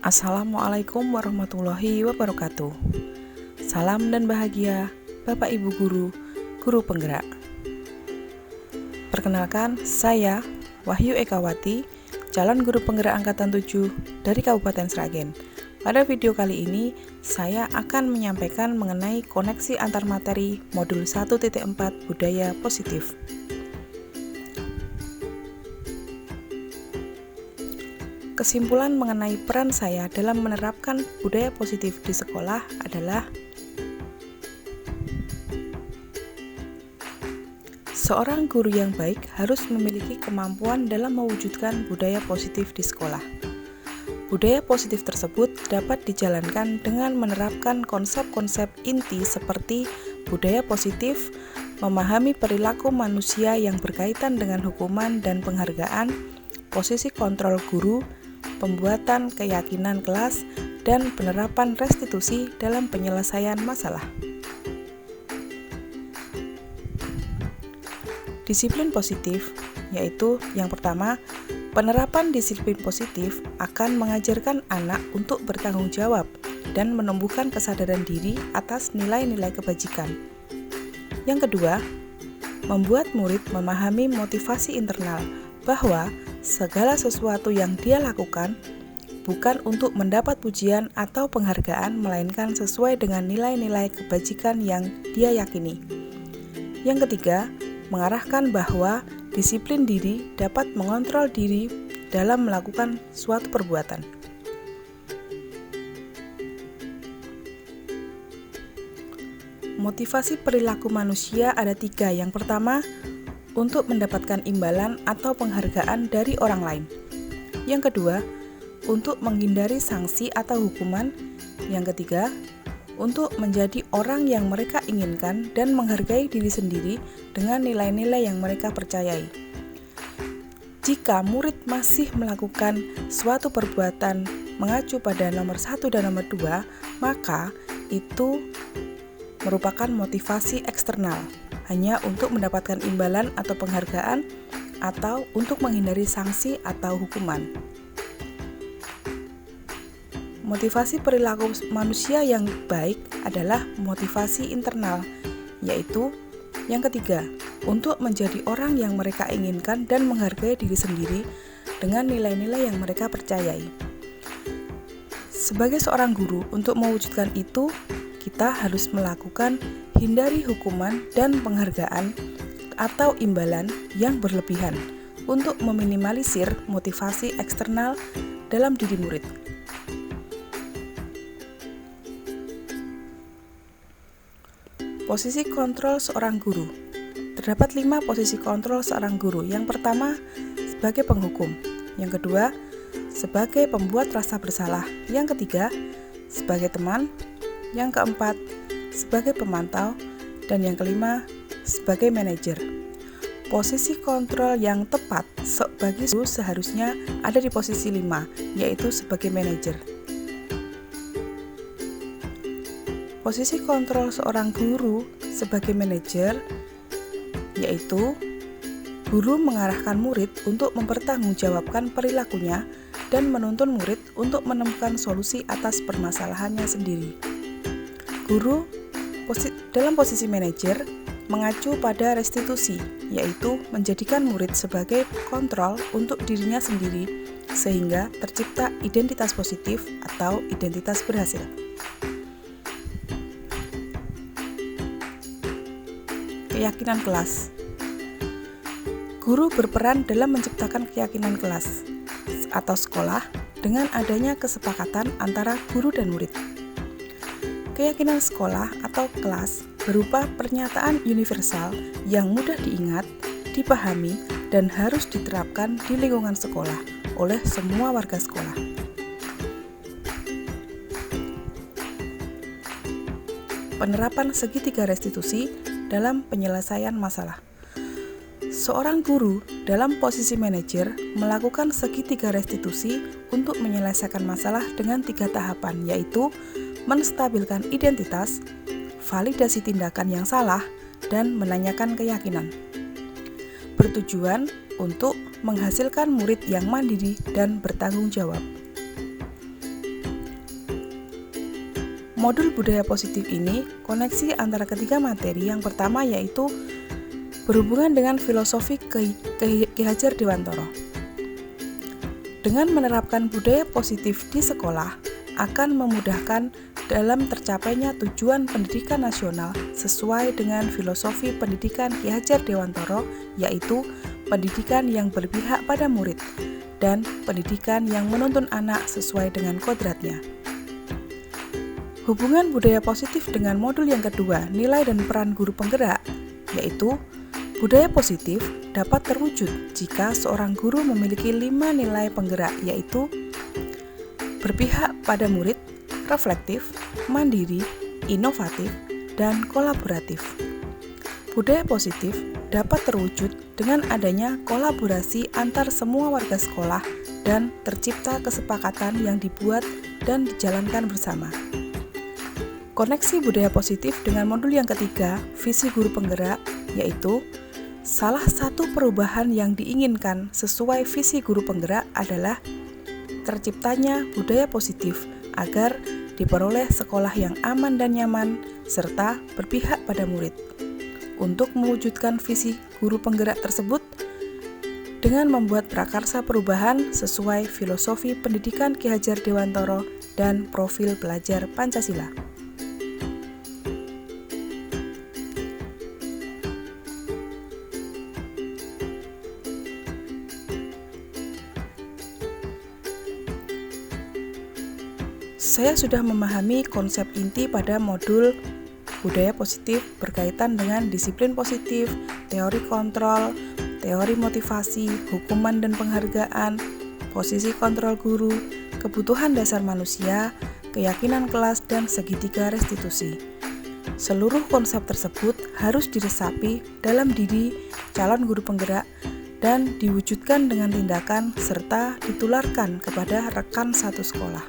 Assalamualaikum warahmatullahi wabarakatuh. Salam dan bahagia Bapak Ibu Guru, Guru Penggerak. Perkenalkan, saya Wahyu Ekawati, calon Guru Penggerak Angkatan 7 dari Kabupaten Sragen. Pada video kali ini, saya akan menyampaikan mengenai koneksi antar materi modul 1.4 Budaya Positif. Kesimpulan mengenai peran saya dalam menerapkan budaya positif di sekolah adalah seorang guru yang baik harus memiliki kemampuan dalam mewujudkan budaya positif di sekolah. Budaya positif tersebut dapat dijalankan dengan menerapkan konsep-konsep inti seperti budaya positif, memahami perilaku manusia yang berkaitan dengan hukuman dan penghargaan, posisi kontrol guru, pembuatan keyakinan kelas, dan penerapan restitusi dalam penyelesaian masalah. Disiplin positif, yaitu yang pertama, penerapan disiplin positif akan mengajarkan anak untuk bertanggung jawab dan menumbuhkan kesadaran diri atas nilai-nilai kebajikan. Yang kedua, membuat murid memahami motivasi internal bahwa segala sesuatu yang dia lakukan bukan untuk mendapat pujian atau penghargaan, melainkan sesuai dengan nilai-nilai kebajikan yang dia yakini. Yang ketiga, mengarahkan bahwa disiplin diri dapat mengontrol diri dalam melakukan suatu perbuatan. Motivasi perilaku manusia ada 3. Yang pertama, untuk mendapatkan imbalan atau penghargaan dari orang lain. Yang kedua, untuk menghindari sanksi atau hukuman. Yang ketiga, untuk menjadi orang yang mereka inginkan dan menghargai diri sendiri dengan nilai-nilai yang mereka percayai. Jika murid masih melakukan suatu perbuatan mengacu pada nomor 1 dan nomor 2, maka itu merupakan motivasi eksternal, hanya untuk mendapatkan imbalan atau penghargaan atau untuk menghindari sanksi atau hukuman. Motivasi perilaku manusia yang baik adalah motivasi internal, yaitu yang ketiga, untuk menjadi orang yang mereka inginkan dan menghargai diri sendiri dengan nilai-nilai yang mereka percayai. Sebagai seorang guru, untuk mewujudkan itu, kita harus melakukan hindari hukuman dan penghargaan atau imbalan yang berlebihan untuk meminimalisir motivasi eksternal dalam diri murid. Posisi kontrol seorang guru. Terdapat 5 posisi kontrol seorang guru. Yang pertama, sebagai penghukum. Yang kedua, sebagai pembuat rasa bersalah. Yang ketiga, sebagai teman. Yang keempat, sebagai pemantau. Dan yang kelima, sebagai manajer. Posisi kontrol yang tepat bagi guru seharusnya ada di posisi 5, yaitu sebagai manajer. Posisi kontrol seorang guru sebagai manajer, yaitu guru mengarahkan murid untuk mempertanggungjawabkan perilakunya dan menuntun murid untuk menemukan solusi atas permasalahannya sendiri. Guru dalam posisi manajer mengacu pada restitusi, yaitu menjadikan murid sebagai kontrol untuk dirinya sendiri sehingga tercipta identitas positif atau identitas berhasil. Keyakinan kelas. Guru berperan dalam menciptakan keyakinan kelas atau sekolah dengan adanya kesepakatan antara guru dan murid. Keyakinan sekolah atau kelas berupa pernyataan universal yang mudah diingat, dipahami, dan harus diterapkan di lingkungan sekolah oleh semua warga sekolah. Penerapan segitiga restitusi dalam penyelesaian masalah. Seorang guru dalam posisi manajer melakukan segitiga restitusi untuk menyelesaikan masalah dengan 3 tahapan, yaitu menstabilkan identitas, validasi tindakan yang salah, dan menanyakan keyakinan. Bertujuan untuk menghasilkan murid yang mandiri dan bertanggung jawab. Modul budaya positif ini koneksi antara ketiga materi. Yang pertama yaitu berhubungan dengan filosofi Ki Hajar Dewantara. Dengan menerapkan budaya positif di sekolah akan memudahkan dalam tercapainya tujuan pendidikan nasional sesuai dengan filosofi pendidikan Ki Hajar Dewantara, yaitu pendidikan yang berpihak pada murid dan pendidikan yang menuntun anak sesuai dengan kodratnya. Hubungan budaya positif dengan modul yang kedua, nilai dan peran guru penggerak, yaitu budaya positif dapat terwujud jika seorang guru memiliki 5 nilai penggerak, yaitu berpihak pada murid, reflektif, mandiri, inovatif, dan kolaboratif. Budaya positif dapat terwujud dengan adanya kolaborasi antar semua warga sekolah dan tercipta kesepakatan yang dibuat dan dijalankan bersama. Koneksi budaya positif dengan modul yang ketiga, visi guru penggerak, yaitu salah satu perubahan yang diinginkan sesuai visi guru penggerak adalah terciptanya budaya positif agar diperoleh sekolah yang aman dan nyaman serta berpihak pada murid. Untuk mewujudkan visi guru penggerak tersebut, dengan membuat prakarsa perubahan sesuai filosofi pendidikan Ki Hajar Dewantara dan profil belajar Pancasila. Saya sudah memahami konsep inti pada modul budaya positif berkaitan dengan disiplin positif, teori kontrol, teori motivasi, hukuman dan penghargaan, posisi kontrol guru, kebutuhan dasar manusia, keyakinan kelas, dan segitiga restitusi. Seluruh konsep tersebut harus diresapi dalam diri calon guru penggerak dan diwujudkan dengan tindakan serta ditularkan kepada rekan satu sekolah.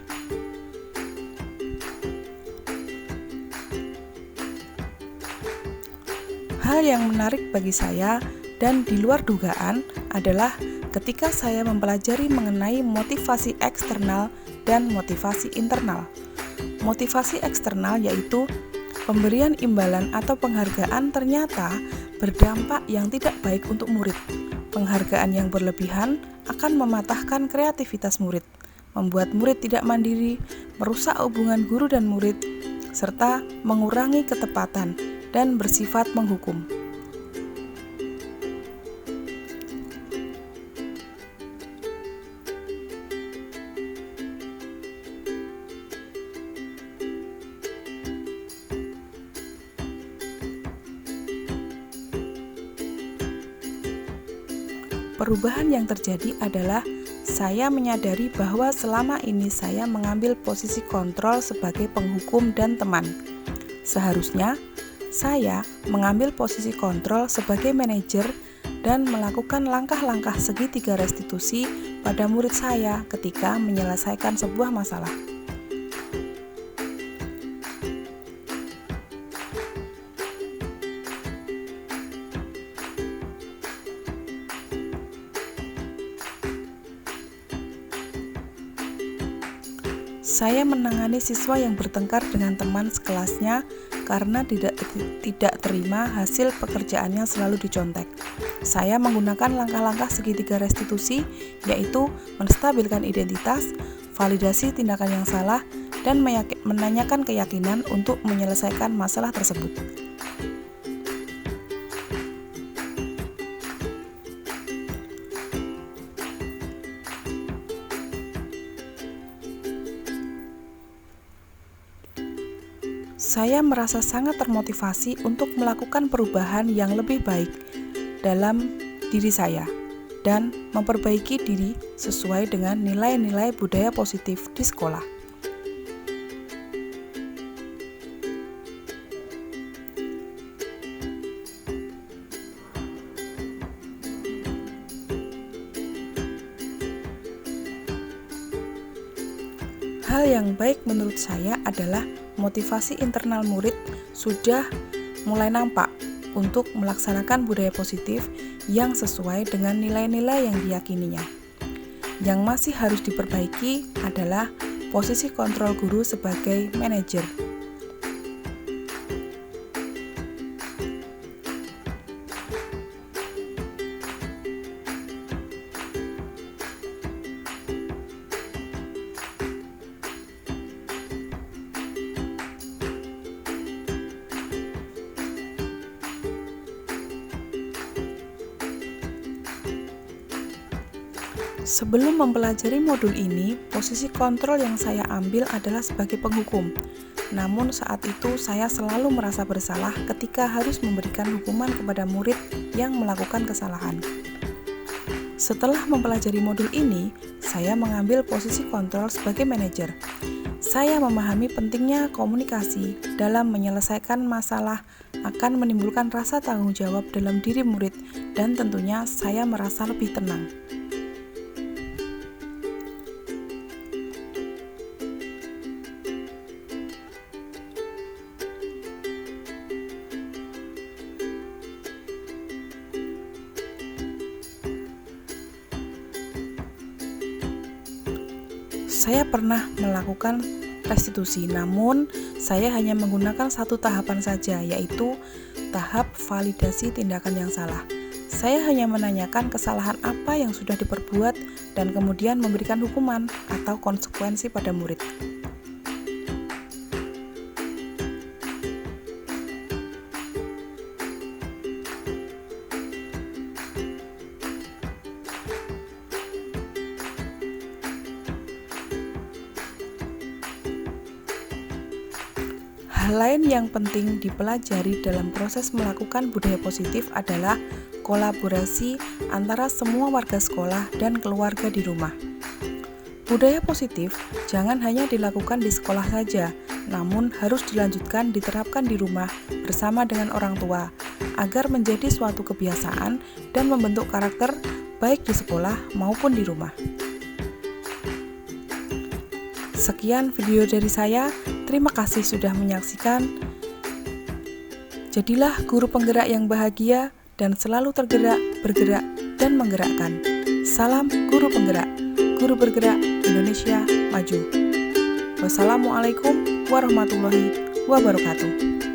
Hal yang menarik bagi saya dan di luar dugaan adalah ketika saya mempelajari mengenai motivasi eksternal dan motivasi internal. Motivasi eksternal yaitu pemberian imbalan atau penghargaan ternyata berdampak yang tidak baik untuk murid. Penghargaan yang berlebihan akan mematahkan kreativitas murid, membuat murid tidak mandiri, merusak hubungan guru dan murid, serta mengurangi ketepatan dan bersifat menghukum. Perubahan yang terjadi adalah saya menyadari bahwa selama ini saya mengambil posisi kontrol sebagai penghukum dan teman. Seharusnya saya mengambil posisi kontrol sebagai manajer dan melakukan langkah-langkah segitiga restitusi pada murid saya ketika menyelesaikan sebuah masalah. Saya menangani siswa yang bertengkar dengan teman sekelasnya karena tidak terima hasil pekerjaannya selalu dicontek. Saya menggunakan langkah-langkah segitiga restitusi, yaitu menstabilkan identitas, validasi tindakan yang salah, dan menanyakan keyakinan untuk menyelesaikan masalah tersebut. Saya merasa sangat termotivasi untuk melakukan perubahan yang lebih baik dalam diri saya dan memperbaiki diri sesuai dengan nilai-nilai budaya positif di sekolah. Hal yang baik menurut saya adalah motivasi internal murid sudah mulai nampak untuk melaksanakan budaya positif yang sesuai dengan nilai-nilai yang diyakininya. Yang masih harus diperbaiki adalah posisi kontrol guru sebagai manajer. Sebelum mempelajari modul ini, posisi kontrol yang saya ambil adalah sebagai penghukum. Namun saat itu saya selalu merasa bersalah ketika harus memberikan hukuman kepada murid yang melakukan kesalahan. Setelah mempelajari modul ini, saya mengambil posisi kontrol sebagai manajer. Saya memahami pentingnya komunikasi dalam menyelesaikan masalah akan menimbulkan rasa tanggung jawab dalam diri murid dan tentunya saya merasa lebih tenang. Saya pernah melakukan restitusi, namun saya hanya menggunakan satu tahapan saja, yaitu tahap validasi tindakan yang salah. Saya hanya menanyakan kesalahan apa yang sudah diperbuat dan kemudian memberikan hukuman atau konsekuensi pada murid. Hal lain yang penting dipelajari dalam proses melakukan budaya positif adalah kolaborasi antara semua warga sekolah dan keluarga di rumah. Budaya positif jangan hanya dilakukan di sekolah saja, namun harus dilanjutkan diterapkan di rumah bersama dengan orang tua, agar menjadi suatu kebiasaan dan membentuk karakter baik di sekolah maupun di rumah. Sekian video dari saya. Terima kasih sudah menyaksikan. Jadilah guru penggerak yang bahagia dan selalu tergerak, bergerak, dan menggerakkan. Salam guru penggerak. Guru bergerak, Indonesia maju. Wassalamualaikum warahmatullahi wabarakatuh.